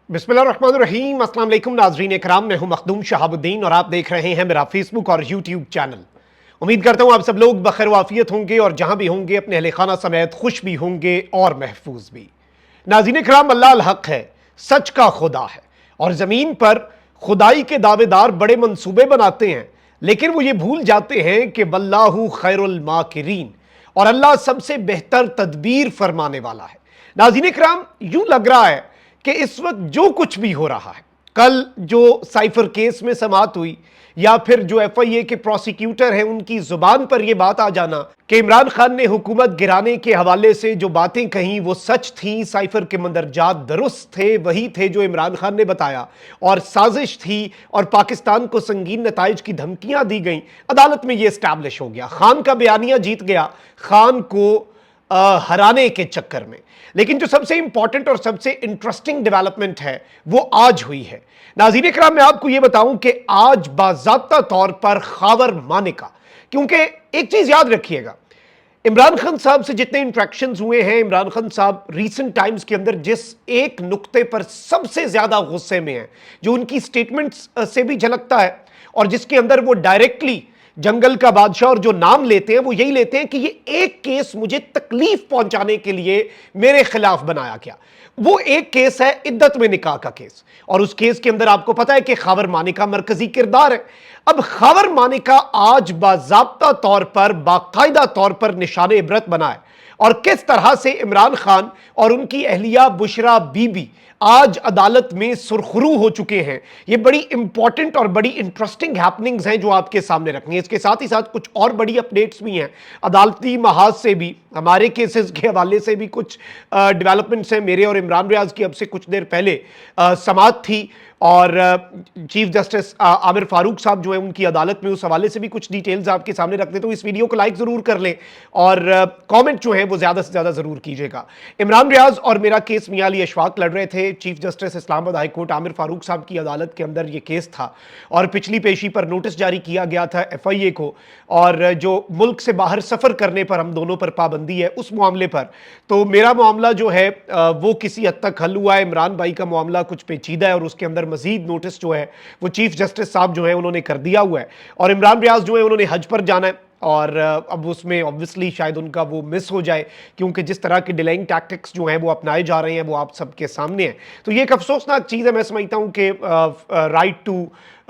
बिस्मिल्लाहिर्रहमानिर्रहीम। अस्सलाम वालेकुम नाज़रीन इकराम, मैं हूं मखदूम शहाबुद्दीन और आप देख रहे हैं मेरा फेसबुक और यूट्यूब चैनल। उम्मीद करता हूं आप सब लोग बखैर वाफियत होंगे और जहां भी होंगे अपने अहले खाना समेत खुश भी होंगे और महफूज भी। नाज़रीन इकराम, अल्लाह अल हक है, सच का खुदा है और ज़मीन पर खुदाई के दावेदार बड़े मंसूबे बनाते हैं, लेकिन वो ये भूल जाते हैं कि वल्लाहु खैरुल माकिरीन, और अल्लाह सबसे बेहतर तदबीर फरमाने वाला है। नाज़रीन इकराम, यूं लग रहा है कि इस वक्त जो कुछ भी हो रहा है, कल जो साइफर केस में समाअत हुई या फिर जो एफआईए के प्रोसिक्यूटर हैं उनकी जुबान पर यह बात आ जाना कि इमरान खान ने हुकूमत गिराने के हवाले से जो बातें कहीं वो सच थी, साइफर के मंदरजात दुरुस्त थे, वही थे जो इमरान खान ने बताया और साजिश थी और पाकिस्तान को संगीन नताइज की धमकियां दी गई। अदालत में यह एस्टैब्लिश हो गया, खान का बयानिया जीत गया खान को हराने के चक्कर में। लेकिन जो सबसे इंपॉर्टेंट और सबसे इंटरेस्टिंग डेवलपमेंट है वो आज हुई है। नाज़रीन इकराम, मैं आपको यह बताऊं कि आज बाज़ाब्ता तौर पर खावर मानिका, क्योंकि एक चीज याद रखिएगा, इमरान खान साहब से जितने इंट्रैक्शंस हुए हैं, इमरान खान साहब रीसेंट टाइम्स के अंदर जिस एक नुक्ते पर सबसे ज्यादा गुस्से में हैं, जो उनकी स्टेटमेंट्स से भी झलकता है और जिसके अंदर वो डायरेक्टली जंगल का बादशाह और जो नाम लेते हैं वो यही लेते हैं कि ये एक केस मुझे तकलीफ पहुंचाने के लिए मेरे खिलाफ बनाया गया। वो एक केस है इद्दत में निकाह का केस, और उस केस के अंदर आपको पता है कि खावर मानिका मरकजी किरदार है। अब खावर मानिका आज बाज़ाब्ता तौर पर, बाकायदा तौर पर निशाने इबरत बना है, और किस तरह से इमरान खान और उनकी अहलिया बुशरा बीबी आज अदालत में सुरखरू हो चुके हैं। ये बड़ी इंपॉर्टेंट और बड़ी इंटरेस्टिंग हैपनिंग्स हैं जो आपके सामने रखनी है। इसके साथ ही साथ कुछ और बड़ी अपडेट्स भी हैं, अदालती महाज से भी, हमारे केसेस के हवाले से भी कुछ डेवलपमेंट्स हैं। मेरे और इमरान रियाज की अब से कुछ देर पहले समाअत थी और चीफ जस्टिस आमिर फारूक साहब जो है उनकी अदालत में, उस हवाले से भी कुछ डिटेल्स आपके सामने रख देते। तो इस वीडियो को लाइक जरूर कर लें और कमेंट जो है वो ज्यादा से ज्यादा जरूर कीजिएगा। इमरान रियाज और मेरा केस मियां अली अशफाक लड़ रहे थे chief justice Islamabad high court Aamir Farooq साहब की अदालत के अंदर। ये केस था और पिछली पेशी पर नोटिस जारी किया गया था एफआईए को, और जो मुल्क से बाहर सफर करने पर हम दोनों पर पाबंदी है उस मामले पर। तो मेरा मामला जो है वो किसी हद तक हल हुआ है, इमरान भाई का मामला कुछ पेचीदा है और उसके अंदर मजीद नोटिस जो है वो चीफ जस्टिस साहब जो है उन्होंने कर दिया हुआ है। और इमरान रियाज जो है उन्होंने हज पर जाना है और अब उसमें ऑब्वियसली शायद उनका वो मिस हो जाए, क्योंकि जिस तरह के डिलेइंग टैक्टिक्स जो हैं वो अपनाए जा रहे हैं वो आप सबके सामने है। तो ये एक अफसोसनाक चीज़ है। मैं समझता हूँ कि राइट टू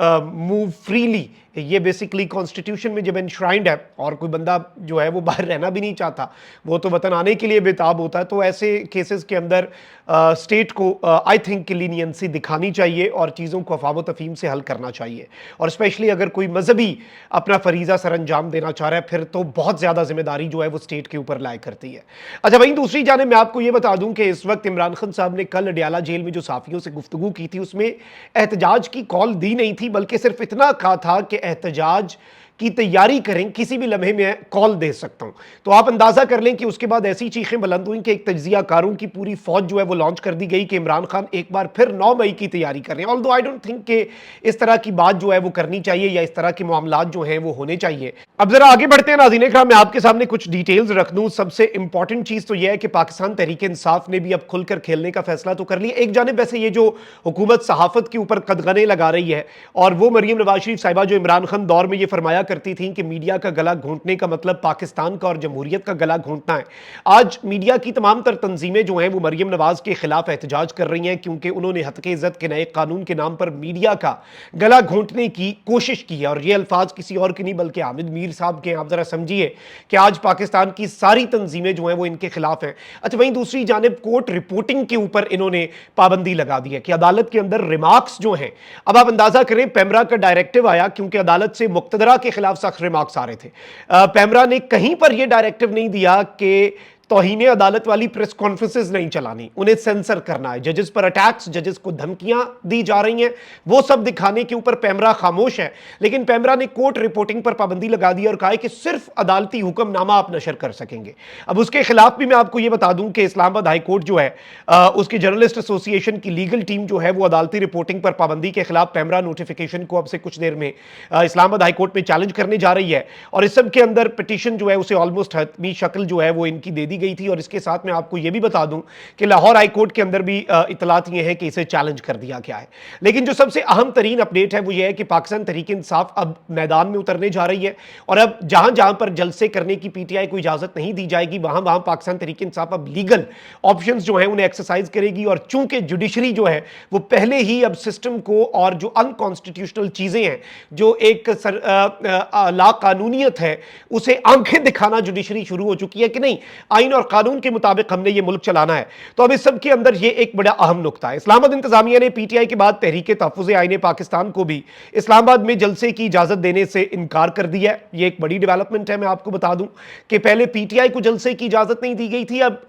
मूव फ्रीली ये बेसिकली कॉन्स्टिट्यूशन में जब एनश्राइंड है और कोई बंदा जो है वो बाहर रहना भी नहीं चाहता, वो तो वतन आने के लिए बेताब होता है। तो ऐसे केसेस के अंदर स्टेट को आई थिंक लीनियंसी दिखानी चाहिए और चीज़ों को अफवाह तफहीम से हल करना चाहिए, और स्पेशली अगर कोई मजहबी अपना फरीज़ा सर अंजाम देना चाह रहा है फिर तो बहुत ज़्यादा जिम्मेदारी जो है वो स्टेट के ऊपर लाया करती है। अच्छा, वहीं दूसरी जानिब मैं आपको ये बता दूं कि इस वक्त इमरान खान साहब ने कल अडयाला जेल में जो साफियों से गुफ्तगू की थी उसमें एहतजाज की कॉल दी नहीं थी, बल्कि सिर्फ इतना कहा था कि एहतजाज की तैयारी करें, किसी भी लम्हे में कॉल दे सकता हूं। तो आप अंदाजा कर लें कि उसके बाद ऐसी चीखें बुलंद हुई कि एक तज्जियाकारों की पूरी फौज जो है वो लॉन्च कर दी गई कि इमरान खान एक बार फिर 9 मई की तैयारी कर रहे हैं। ऑल्दो आई डोंट थिंक कि इस तरह की बात जो है वो करनी चाहिए या इस तरह के मामलात जो हैं वो होने चाहिए। अब जरा आगे बढ़ते हैं नाज़रीन इकराम, मैं आपके सामने कुछ डिटेल्स रख दूं। सबसे इंपॉर्टेंट चीज तो यह है कि पाकिस्तान तहरीक इंसाफ ने भी अब खुलकर खेलने का फैसला तो कर लिया। एक जानिब वैसे ये जो हुकूमत सहाफत के ऊपर कदगने लगा रही है, और वो मरियम नवाज शरीफ साहिबा जो इमरान खान दौर में ये फरमाया करती थी कि मीडिया का गला घोंटने का मतलब पाकिस्तान का और जमहूरियत का गला घोंटना है। आज मीडिया की तमाम तर तंजीमें जो हैं वो मरियम नवाज के खिलाफ एहतजाज कर रही हैं, क्योंकि उन्होंने हत्के इज्जत के नए कानून के नाम पर मीडिया का गला घोंटने की कोशिश की है। और ये अल्फाज किसी और के नहीं बल्कि हामिद मीर साहब के। आप जरा समझिए कि आज पाकिस्तान की सारी तंजीमें जो हैं वो इनके खिलाफ हैं। अच्छा, वहीं दूसरी जानिब कोर्ट रिपोर्टिंग के ऊपर इन्होंने पाबंदी लगा दी है कि अदालत के अंदर रिमार्क्स जो हैं, अब आप अंदाजा करें पैमरा का डायरेक्टिव आया क्योंकि अदालत से मुक्तदरा के खिलाफ सख्त रिमार्क्स आ रहे थे। पैमरा ने कहीं पर यह डायरेक्टिव नहीं दिया कि तौहीने अदालत वाली प्रेस कॉन्फ्रेंसेस नहीं चलानी, उन्हें सेंसर करना है। जजेस पर अटैक्स, जजेस को धमकियां दी जा रही हैं, वो सब दिखाने के ऊपर पैमरा खामोश है। लेकिन पैमरा ने कोर्ट रिपोर्टिंग पर पाबंदी लगा दी और कहा है कि सिर्फ अदालती हुक्मनामा आप नशर कर सकेंगे। अब उसके खिलाफ भी मैं आपको यह बता दूं कि इस्लामाबाद हाई कोर्ट जो है उसकी जर्नलिस्ट एसोसिएशन की लीगल टीम जो है वो अदालती रिपोर्टिंग पर पाबंदी के खिलाफ पैमरा नोटिफिकेशन को अब से कुछ देर में इस्लामाबाद हाई कोर्ट में चैलेंज करने जा रही है। और इस सब के अंदर पिटीशन जो है उसे ऑलमोस्ट हतमी शक्ल जो है वो इनकी दे दी गई थी, और इसके साथ मैं आपको यह भी बता दूं कि लाहौर हाई कोर्ट के अंदर भी इतलात ये है कि इसे चैलेंज कर दिया गया है। लेकिन जो सबसे अहम तरीन अपडेट है वो ये है कि पाकिस्तान तहरीक इंसाफ अब मैदान में उतरने जा रही है, और अब जहां जहां पर जलसे करने की पीटीआई को इजाजत नहीं दी जाएगी, वहां वहां पाकिस्तान तहरीक इंसाफ अब लीगल ऑप्शंस जो है उन्हें एक्सरसाइज करेगी। और चूंकि जुडिशरी जो है वो पहले ही अब सिस्टम को और जो अनकॉन्स्टिट्यूशनल चीजें हैं, जो एक ला कानूनियत है, उसे आंखें दिखाना जुडिशरी शुरू हो चुकी है कि नहीं, आइन और कानून के मुताबिक हमने ये मुल्क चलाना है। तो अब इस सब के अंदर ये एक बड़ा अहम नुकता है। इस्लामाबाद इंतजामिया ने पीटीआई के बाद तहरीक तहफ़्फ़ुज़ आईन पाकिस्तान को भी इस्लामाबाद में जलसे की इजाजत देने से इनकार कर दिया है। ये एक बड़ी डेवलपमेंट है। मैं आपको बता दूं कि पहले पीटीआई को जलसे की इजाजत नहीं दी गई थी, अब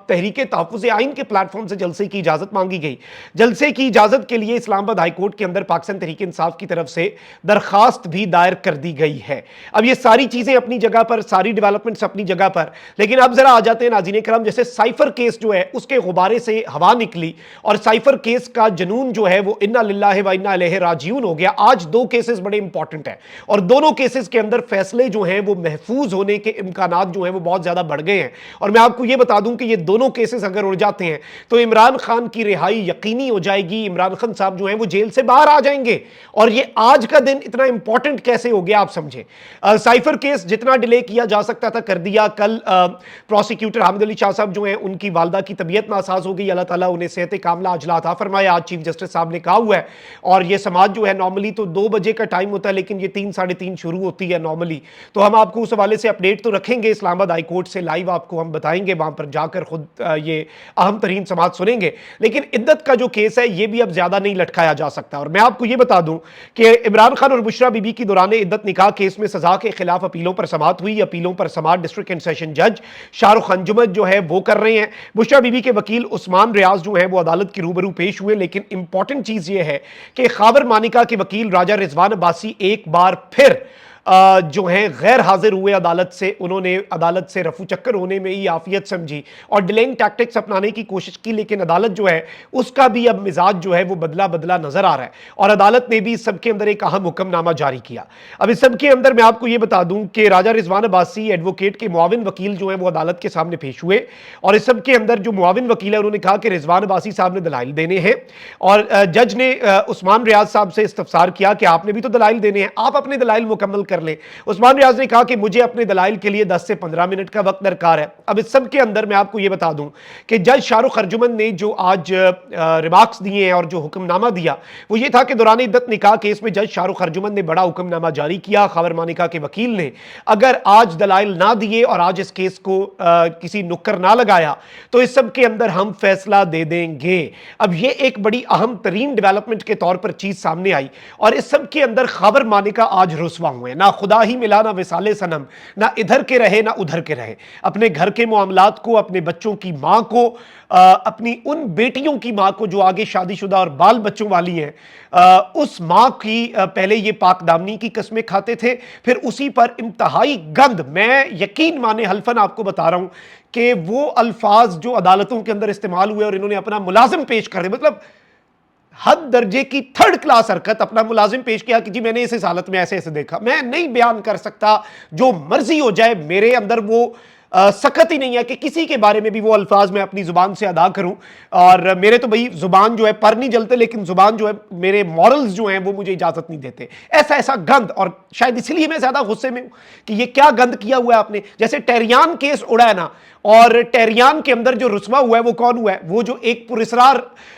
तहरीक तहफ़्फ़ुज़ आईन के प्लेटफॉर्म से जलसे की इजाजत मांगी गई। जलसे की इजाजत के लिए इस्लामाबाद हाई कोर्ट के अंदर पाकिस्तान तहरीक इंसाफ की तरफ से दरखास्त भी दायर कर दी गई है। अब ये सारी चीजें अपनी जगह पर, सारी डेवलपमेंट्स अपनी जगह पर, लेकिन अब जरा आ जाते हैं नाज़रीन करम, जैसे साइफर केस जो है उसके गुब्बारे से हवा निकली और साइफर केस का जनून जो है वो इन्ना लिल्लाहि व इन्ना इलैहि राजिऊन हो गया। आज दो केसेस बड़े इंपॉर्टेंट हैं और दोनों केसेस के अंदर फैसले जो हैं वो महफूज होने के इम्कानात जो हैं वो बहुत ज्यादा बढ़ गए हैं। और मैं आपको ये बता दूं कि ये दोनों केसेस अगर उड़ जाते हैं तो इमरान खान की रिहाई यकीनी हो जाएगी। इमरान खान साहब जो हैं वो जेल से बाहर आ जाएंगे। और ये आज का दिन इतना इंपॉर्टेंट कैसे हो गया आप समझे। साइफर केस जितना डिले किया जा सकता था कर दिया। कल प्रोसिक्यूटर हामिद अली शाह साहब जो हैं उनकी वालदा की तबीयत नासाज हो गई, अल्लाह ताला उन्हें सेहत कामला अजला अता फरमाए। आज चीफ जस्टिस साहब ने कहा हुआ है, और ये समाज जो है नॉर्मली तो 2 बजे का टाइम होता है, लेकिन ये 3 साढ़े 3 शुरू होती है नॉर्मली। तो हम आपको उस हवाले से अपडेट तो रखेंगे, इस्लामाबाद हाई कोर्ट से लाइव आपको हम बताएंगे, वहां पर जाकर खुद ये अहम तरीन समाज सुनेंगे। लेकिन इद्दत का जो केस है ये भी अब ज्यादा नहीं लटकाया जा सकता। और मैं आपको ये बता दूं कि इमरान खान और बुशरा बीबी की दौरान इद्दत निकाह केस में सजा के खिलाफ अपीलों पर समाअत हुई। अपीलों पर समाअत डिस्ट्रिक्ट एंड सेशन जज शाहरुख अंजुमन जो है वो कर रहे हैं। बुशरा बीबी के वकील उस्मान रियाज जो है वो अदालत की रूबरू पेश हुए। लेकिन इंपॉर्टेंट चीज ये है कि खावर मानिका के वकील राजा रिजवान अब्बासी एक बार फिर जो हैं गैर हाजिर हुए अदालत से। उन्होंने अदालत से रफू चक्कर होने में ही आफियत समझी और डिलेइंग टैक्टिक्स अपनाने की कोशिश की, लेकिन अदालत जो है उसका भी अब मिजाज जो है वो बदला बदला नजर आ रहा है। और अदालत ने भी इस सब के अंदर एक अहम हुक्मनामा जारी किया। अब इस सब के अंदर मैं आपको ये बता दूं कि राजा रिजवान अब्बासी एडवोकेट के मुआविन वकील जो है वो अदालत के सामने पेश हुए, और इस सब के अंदर जो मुआविन वकील है उन्होंने कहा कि रिजवान अब्बासी साहब ने दलाइल देने हैं। और जज ने उस्मान रियाज साहब से इस्तफसार किया कि आपने भी तो दलाइल देने हैं, आप अपने दलाइल मुकम्मल कर लें। उस्मान रियाज ने कहा कि मुझे अपने दलाइल के लिए 10 से 15 मिनट का वक्त दरकार है। अब इस सब के अंदर मैं आपको यह बता दूं कि जज शाहरुख अर्जुमन ने जो आज रिमार्क्स दिए हैं और जो हुक्मनामा दिया वो ये था कि दौरान इद्दत निकाह केस में जज शाहरुख अर्जुमन ने बड़ा हुक्मनामा जारी किया। खावर मानिका के वकील ने अगर आज दलाइल ना दिए और आज इस केस को किसी नुक्कर ना लगाया तो इस सब के अंदर हम फैसला दे देंगे। अब ये एक बड़ी अहम तरीन डेवलपमेंट के तौर पर चीज सामने आई, और इस सब के अंदर खावर मानिका आज रुसवा हुए। ना खुदा ही मिला, ना विसाले सनम, ना इधर के रहे ना उधर के रहे। अपने घर के मामलात को, अपने बच्चों की मां को, अपनी उन बेटियों की मां को जो आगे शादीशुदा और बाल बच्चों वाली हैं, उस मां की पहले ये पाकदामनी की कस्में खाते थे, फिर उसी पर इंतहाई गंद, मैं यकीन माने हल्फन आपको बता रहा हूं कि वो अल्फाज जो अदालतों के अंदर इस्तेमाल हुए और इन्होंने अपना मुलाजिम पेश कर दिया, मतलब हद दर्जे की थर्ड क्लास हरकत, अपना मुलाजिम पेश किया कि जी मैंने इस हालत में ऐसे ऐसे देखा। मैं नहीं बयान कर सकता, जो मर्जी हो जाए, मेरे अंदर वो सकत ही नहीं है कि किसी के बारे में भी वो अल्फाज मैं अपनी जुबान से अदा करूं। और मेरे तो भाई जुबान जो है पर नहीं जलते, लेकिन जुबान जो है मेरे मॉरल्स जो हैं वो मुझे इजाजत नहीं देते। ऐसा ऐसा गंद, और शायद इसलिए मैं ज्यादा गुस्से में हूं कि ये क्या गंद किया हुआ है आपने। जैसे टेरियान केस उड़ा है ना, और टेरियान के अंदर जो रुस्वा हुआ है वो कौन हुआ है? वो जो एक पुरस्कार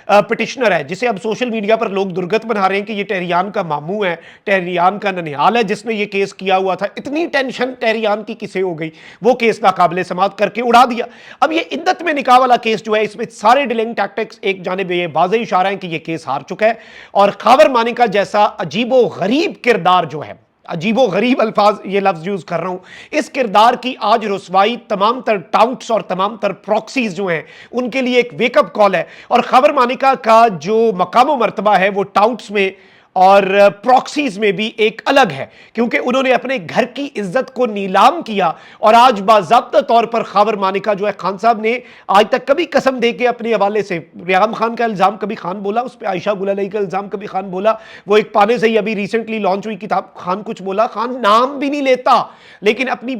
पिटिशनर है जिसे अब सोशल मीडिया पर लोग दुर्गत बना रहे हैं कि ये टेरियान का मामू है, टेरियान का ननिहाल है जिसने ये केस किया हुआ था। इतनी टेंशन टेरियान की किसे हो गई, वो केस नाकाबिले समाअत करके उड़ा दिया। अब ये इद्दत में निकाह वाला केस जो है, इसमें सारे डिलेइंग टैक्टिक्स एक जानिब ये वाज़ेह इशारा है कि ये केस हार चुका है। और खावर मानिका जैसा अजीबो गरीब किरदार जो है, अजीबो गरीब अल्फाज ये लफ्ज यूज कर रहा हूं, इस किरदार की आज रुसवाई तमाम तर टाउट्स और तमाम तर प्रॉक्सीज जो हैं उनके लिए एक वेकअप कॉल है। और खबर मानिका का जो मकाम मर्तबा है वो टाउट्स में اور پراکسیز میں بھی ایک الگ ہے، کیونکہ انہوں نے اپنے گھر کی عزت کو نیلام کیا اور آج باضابطہ طور پر خاور مانیکا جو ہے خان صاحب نے آج تک کبھی قسم دے کے اپنے حوالے سے ریحام خان کا الزام کبھی خان بولا، اس پہ عائشہ گل علیہ کا الزام کبھی خان بولا، وہ ایک پانے سے ہی ابھی ریسنٹلی لانچ ہوئی کتاب خان کچھ بولا، خان نام بھی نہیں لیتا، لیکن اپنی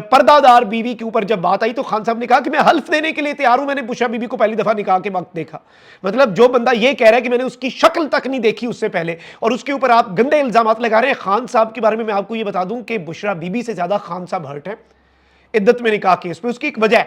پردہ دار بیوی کے اوپر جب بات آئی تو خان صاحب نے کہا کہ میں حلف دینے کے لیے تیار ہوں، میں نے بشرا بی بی کو پہلی دفعہ نکاح کے وقت دیکھا۔ مطلب جو بندہ یہ کہہ رہا ہے کہ میں نے اس کی شکل تک نہیں دیکھی اس سے پہلے اور اس کے اوپر آپ گندے الزامات لگا رہے ہیں۔ خان صاحب کے بارے میں آپ کو یہ بتا دوں کہ بشرا بی بی سے زیادہ خان صاحب ہرٹ ہیں عدت میں نکاح کیس پہ۔ اس کی ایک وجہ ہے،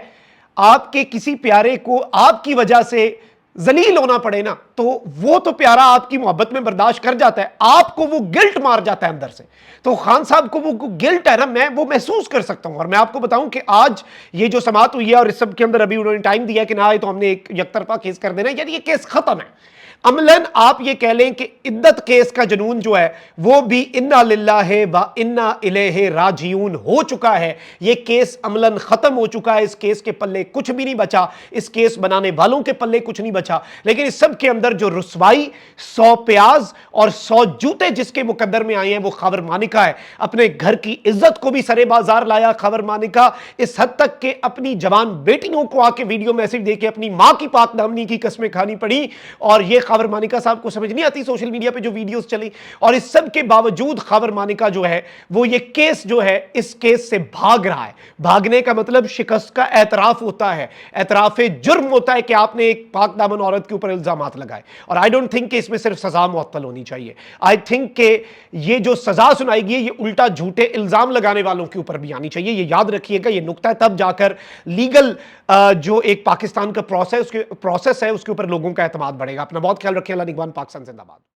آپ کے کسی پیارے کو آپ کی وجہ سے ذلیل ہونا پڑے نا، تو وہ تو پیارا آپ کی محبت میں برداشت کر جاتا ہے، آپ کو وہ گلٹ مار جاتا ہے اندر سے۔ تو خان صاحب کو وہ گلٹ ہے نا، میں وہ محسوس کر سکتا ہوں۔ اور میں آپ کو بتاؤں کہ آج یہ جو سماعت ہوئی ہے اور اس سب کے اندر ابھی انہوں نے ٹائم دیا کہ نہ آئے تو ہم نے ایک یک طرفہ کیس کر دینا، یعنی یہ کیس ختم ہے عملاً۔ آپ یہ کہہ لیں کہ عدت کیس کا جنون جو ہے وہ بھی انا للہ و انا الیہ راجعون ہو چکا ہے۔ یہ کیس عملاً ختم ہو چکا ہے، اس کیس کے پلے کچھ بھی نہیں بچا، اس کیس بنانے والوں کے پلے کچھ نہیں بچا، لیکن اس سب کے اندر جو رسوائی، 100 پیاز اور 100 جوتے جس کے مقدر میں آئے ہیں وہ خاور مانیکا ہے۔ اپنے گھر کی عزت کو بھی سرے بازار لایا خاور مانیکا، اس حد تک کہ اپنی جوان بیٹیوں کو آ کے ویڈیو میسج دے کے اپنی ماں کی پاک دامنی کی قسمیں کھانی پڑی، اور یہ خاور مانیکا صاحب کو سمجھ نہیں آتی سوشل میڈیا پہ جو ویڈیوز چلی۔ اور اس سب کے باوجود خاور مانیکا جو ہے وہ یہ کیس جو ہے اس کیس سے بھاگ رہا ہے۔ بھاگنے کا مطلب شکست کا اعتراف ہوتا ہے، اعتراف جرم ہوتا ہے کہ آپ نے ایک پاک دامن عورت کے اوپر الزامات لگائے۔ اور آئی ڈونٹ تھنک کہ اس میں صرف سزا معطل ہونی چاہیے، آئی تھنک کہ یہ جو سزا سنائی گئی یہ الٹا جھوٹے الزام لگانے والوں کے اوپر بھی آنی چاہیے۔ یہ یاد رکھیے گا، یہ نقطہ ہے، تب جا کر لیگل جو ایک پاکستان کا پروسیس ہے اس کے اوپر لوگوں کا اعتماد بڑھے گا۔ اپنا بہت خیال رکھیں۔ اللہ نگہبان۔ پاکستان زندہ باد۔